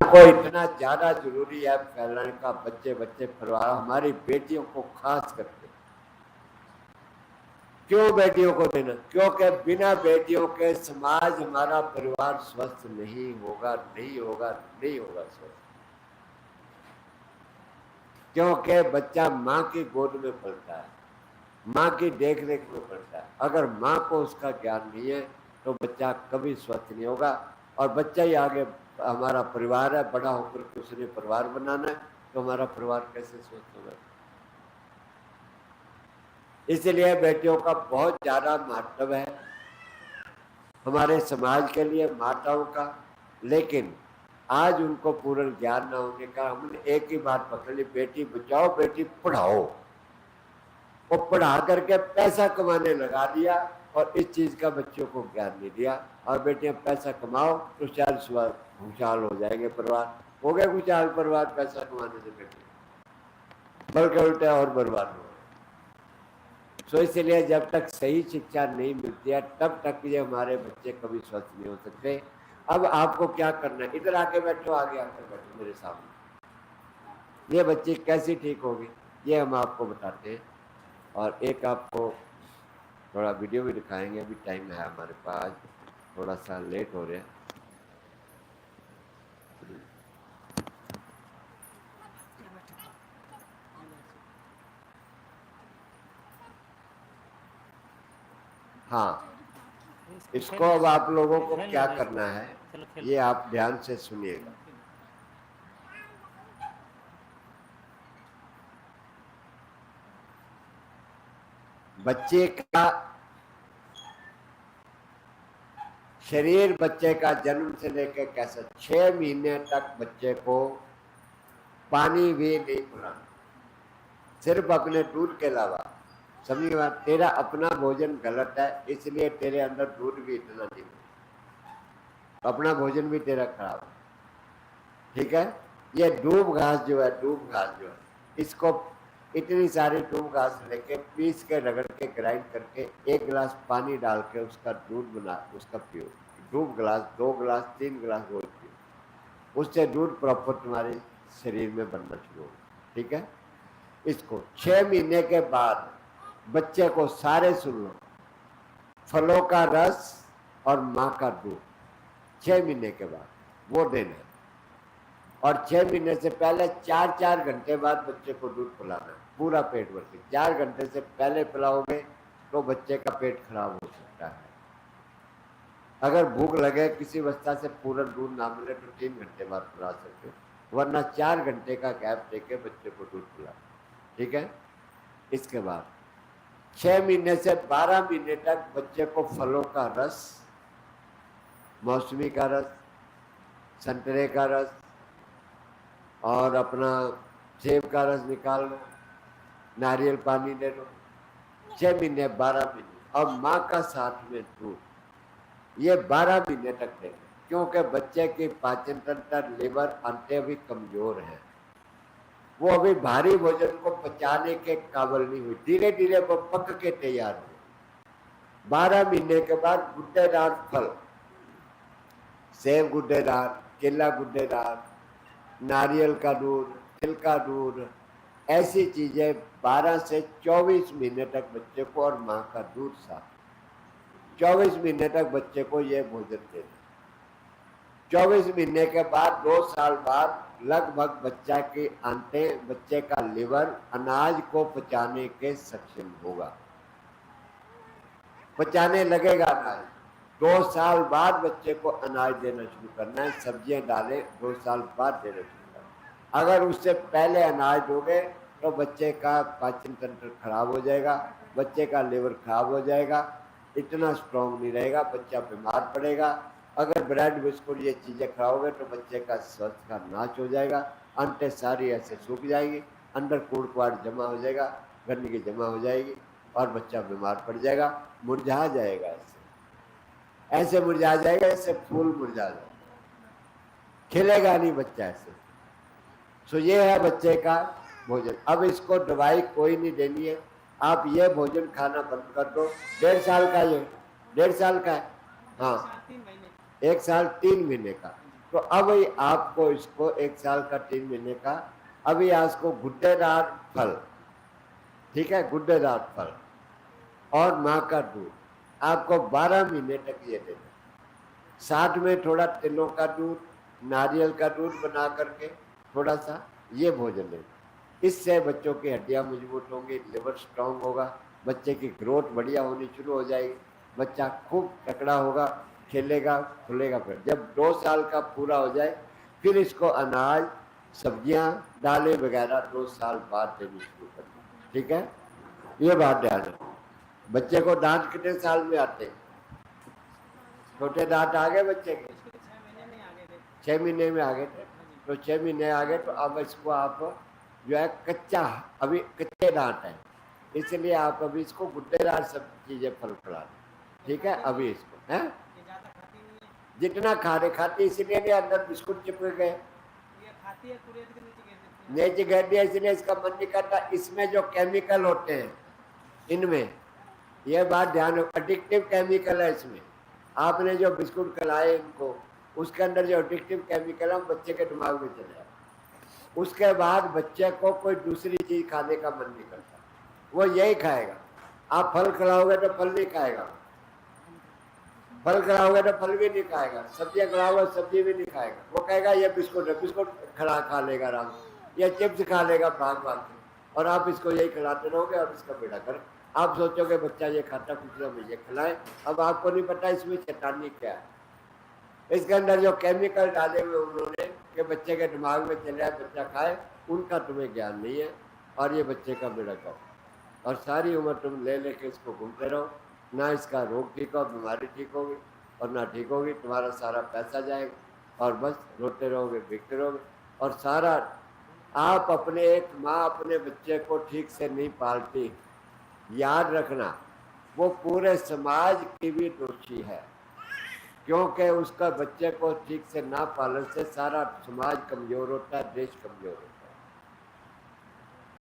को इतना ज्यादा जरूरी है फैलाने का, बच्चे बच्चे परिवार, हमारी बेटियों को खास करके। क्यों बेटियों को देना? क्योंकि बिना बेटियों के समाज, हमारा परिवार स्वस्थ नहीं होगा, नहीं होगा, नहीं होगा स्वस्थ। क्योंकि बच्चा माँ की गोद में पलता है, माँ की देख रेख में पलता है। अगर माँ को उसका ज्ञान नहीं है तो बच्चा कभी स्वस्थ नहीं होगा। और बच्चा ही आगे हमारा परिवार है, बड़ा होकर के उसने परिवार बनाना है, तो हमारा परिवार कैसे स्वस्थ होगा? इसलिए बेटियों का बहुत ज्यादा महत्व है हमारे समाज के लिए, माताओं का। लेकिन आज उनको पूर्ण ज्ञान न होने का हमने एक ही बात पकड़ ली, बेटी बचाओ बेटी पढ़ाओ। वो पढ़ा करके पैसा कमाने लगा दिया और इस चीज का बच्चों को ज्ञान नहीं दिया। और बेटियां पैसा कमाओ तो चार खुशहाल हो जाएंगे परिवार। हो गए खुशहाल परिवार पैसा कमाने से? बेटे बल्कि उल्टे और बर्बाद हो। तो इसलिए जब तक सही शिक्षा नहीं मिलती है तब तक ये हमारे बच्चे कभी स्वस्थ नहीं हो सकते। अब आपको क्या करना है, इधर आके बैठो, आगे आकर बैठो मेरे सामने। ये बच्ची कैसी ठीक होगी ये हम आपको बताते हैं। और एक आपको थोड़ा वीडियो भी दिखाएंगे। अभी टाइम है हमारे पास, थोड़ा सा लेट हो रहा है। हाँ, इसको अब आप लोगों को क्या करना है ये आप ध्यान से सुनिएगा। बच्चे का शरीर, बच्चे का जन्म से लेकर कैसा 6 महीने तक बच्चे को पानी भी नहीं पिलाना, सिर्फ अपने दूध के अलावा। समझिए बात, तेरा अपना भोजन गलत है इसलिए तेरे अंदर दूध भी इतना नहीं, अपना भोजन भी तेरा खराब है, ठीक है। ये दूब घास जो है, दूब घास जो है, इसको इतनी सारी दूब घास लेके पीस के रगड़ के ग्राइंड करके 1 गिलास पानी डाल के उसका दूध बना, उसका पियो। दूब गिलास, 2 गिलास, 3 गिलास रोज पियो, उससे दूध प्रॉपर तुम्हारे शरीर में बनना शुरू होगा, ठीक है। इसको 6 महीने के बाद बच्चे को सारे सुन लो, फलों का रस और माँ का दूध 6 महीने के बाद वो देना है। और 6 महीने से पहले 4-4 घंटे बाद बच्चे को दूध पिलाना है, पूरा पेट भर के। 4 घंटे से पहले पिलाओगे तो बच्चे का पेट खराब हो सकता है। अगर भूख लगे किसी अवस्था से पूरा दूध ना मिले तो 3 घंटे बाद पिला सकते हो, वरना 4 घंटे का गैप देके बच्चे को दूध पिला, ठीक है। इसके बाद 6 महीने से 12 महीने तक बच्चे को फलों का रस, मौसमी का रस, संतरे का रस और अपना सेब का रस निकाल लो, नारियल पानी दे लो। 6 महीने, 12 महीने। और माँ का साथ में दूध, ये 12 महीने तक देना, क्योंकि बच्चे की पाचन तंत्र, लिवर, अंत भी कमजोर है, वो अभी भारी भोजन को पचाने के काबिल नहीं हुई। धीरे धीरे वो पक के तैयार हो। 12 महीने के बाद गुड्डेदार फल, सेब गुड्डेदार, केला गुड्डेदार, नारियल का दूध, तिल का दूध, ऐसी चीजें 12 से 24 महीने तक बच्चे को, और माँ का दूध साथ 24 महीने तक बच्चे को ये भोजन देना। 24 महीने के बाद 2 साल बाद लगभग बच्चा की आंतें, बच्चे का लिवर अनाज को पचाने के सक्षम होगा, पचाने लगेगा अनाज। 2 साल बाद बच्चे को अनाज देना शुरू करना है, सब्जियां डालें 2 साल बाद देना शुरू करना। अगर उससे पहले अनाज दोगे तो बच्चे का पाचन तंत्र खराब हो जाएगा, बच्चे का लिवर खराब हो जाएगा, इतना स्ट्रॉन्ग नहीं रहेगा, बच्चा बीमार पड़ेगा। अगर ब्रेड बिस्कुट ये चीज़ें खाओगे तो बच्चे का स्वास्थ्य का नाश हो जाएगा, अंतें सारी ऐसे सूख जाएगी, अंदर कूड़ कुआड़ जमा हो जाएगा, गंदगी जमा हो जाएगी और बच्चा बीमार पड़ जाएगा, मुरझा जाएगा। ऐसे मुरझा जाएगा, ऐसे फूल मुरझा जाएगा, खिलेगा नहीं बच्चा ऐसे। सो ये है बच्चे का भोजन। अब इसको दवाई कोई नहीं देनी है, आप ये भोजन खाना बंद कर दो। 1.5 साल का, ये 1.5 साल का है, हाँ 1 साल 3 महीने का। तो अब आपको इसको 1 साल का 3 महीने का अभी आपको गुड्डेदार फल, ठीक है, गुड्डेदार फल और माँ का दूध आपको 12 महीने तक ये देना। साथ में थोड़ा तिलों का दूध, नारियल का दूध बना करके थोड़ा सा ये भोजन लेना। इससे बच्चों की हड्डियां मजबूत होंगी, लिवर स्ट्रांग होगा, बच्चे की ग्रोथ बढ़िया होनी शुरू हो जाएगी, बच्चा खूब तकड़ा होगा, खेलेगा खुलेगा। फिर जब 2 साल का पूरा हो जाए फिर इसको अनाज, सब्जियां, दालें वगैरह 2 साल बाद देनी शुरू करना, ठीक है। ये बात ध्यान रखो। बच्चे को दांत कितने साल में आते हैं? छोटे दांत आ गए बच्चे के? 6 महीने में आ गए थे। तो 6 महीने आ गए तो अब इसको आप जो है कच्चा, अभी कच्चे दांत है, इसलिए आप अभी इसको गुड्डेदार सब चीजें फल खिला, ठीक है। अभी इसको है जितना खाती, इसलिए नहीं अंदर बिस्कुट चिपक गए, नीचे गिर दिया, इसलिए इसका मन नहीं करता। इसमें जो केमिकल होते हैं इनमें, यह बात ध्यान रखो, एडिक्टिव केमिकल है इसमें। आपने जो बिस्कुट खिलाए इनको, उसके अंदर जो एडिक्टिव केमिकल है बच्चे के दिमाग में चले जाए, उसके बाद बच्चे को कोई दूसरी चीज खाने का मन नहीं करता, वो यही खाएगा। आप फल खिलाओगे तो फल नहीं खाएगा, फल खिलाओगे तो फल भी नहीं खाएगा, सब्जियां खिलाओगे सब्जी भी नहीं खाएगा, वो कहेगा ये बिस्कुट है, बिस्कुट खा लेगा आराम, या चिप्स खा लेगा भाग भाग के, और आप इसको यही खिलाते रहोगे और इसका बेड़ा कर। आप सोचोगे बच्चा ये खाता, कुछ मुझे खिलाए। अब आपको नहीं पता इसमें शैतानी क्या है, इसके अंदर जो केमिकल डाले हुए उन्होंने कि बच्चे के दिमाग में चले आए, बच्चा खाए, उनका तुम्हें ज्ञान नहीं है, और ये बच्चे का बेड़ा कर। और सारी उम्र तुम ले लेके इसको घूमते रहो, ना इसका रोग ठीक हो, बीमारी ठीक होगी, और ना ठीक होगी, तुम्हारा सारा पैसा जाएगा, और बस रोते रहोगे, भीगते रहोगे। और सारा आप अपने, एक माँ अपने बच्चे को ठीक से नहीं पालती, याद रखना वो पूरे समाज की भी दोषी है, क्योंकि उसका बच्चे को ठीक से ना पालन से सारा समाज कमजोर होता है, देश कमजोर होता है।